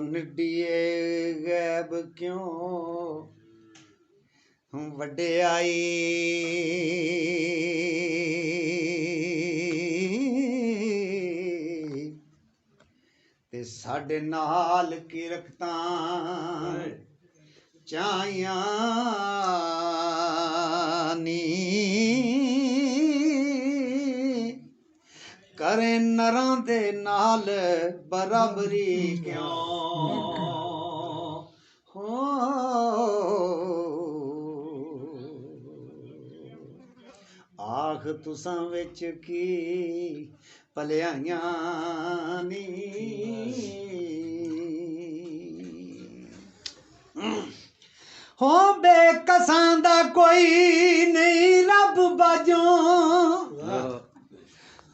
निडिए गैब क्यों वड्डिआई ते साडे नाल की रखता चाहियां नी करे नरां दे नाल बराबरी क्यों हो आख तुसां विच की भलिआइयां नी हो बेकसां दा कोई नहीं रब बाजों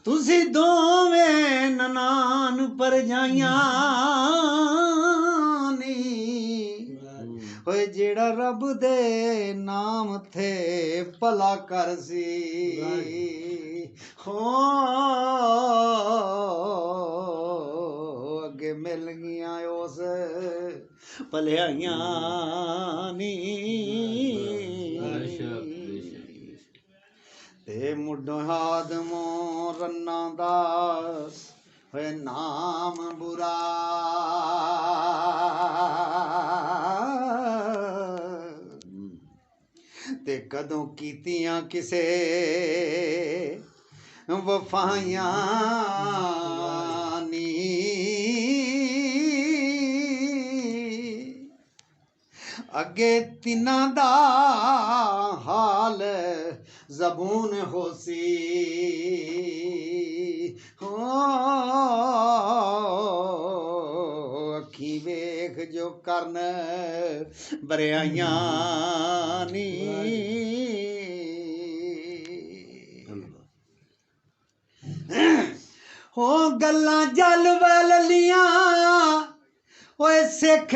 तुसी दोवें ननान परजाइयां नी होए जेड़ा रब दे नाम थे भला कर सी हो अगे मिल गया उस भलिआइयां नी ते मुड्ढों आदमों रन्ना दा होए नाम बुरा ते कदों कीतियां किसे वफाइयां नी अगे तिना दा हाल ज़बून होसी हो अखी वेख जो करन बरियाइयां नी हो गल्लां जल वलियां ओए सिख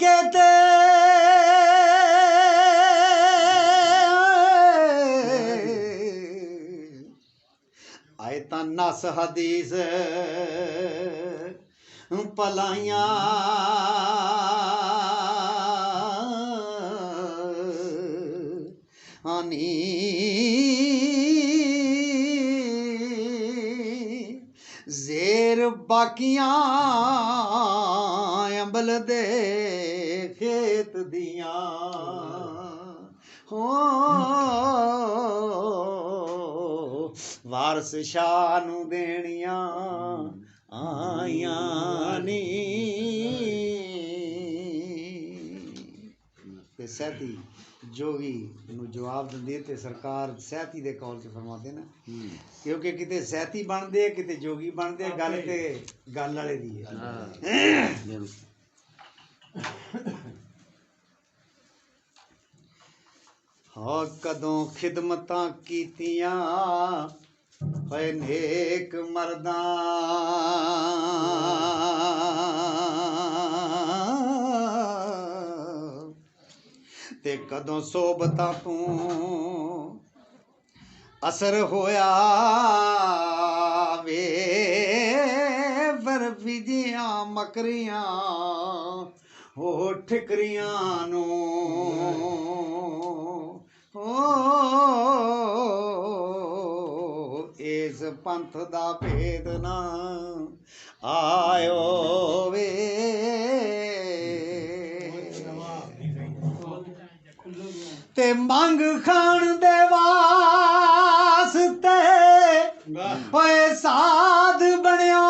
के ते आए तां नस हदीस भलाइयां नी जेर बाकियां अंबल दे खेत दियां हो वारस शाह नू देनियां आइयां नी ते सैती जोगी नू जवाब दिंदे ते सरकार सैती दे कौल च फरमाते ना क्योंकि किते सैती बनदे किते जोगी बनदे गल ते गल वाले दी है हाँ कदों खिदमतां कीतियां होए नेक मर्दां ते कदों सोबतां तू असर होया वे वरविजियां मकरियां हो ठिकरियां नू हो इस पंथ दा भेद ना आयो वे ते मंग खान दे वास्ते ओए साध बनिया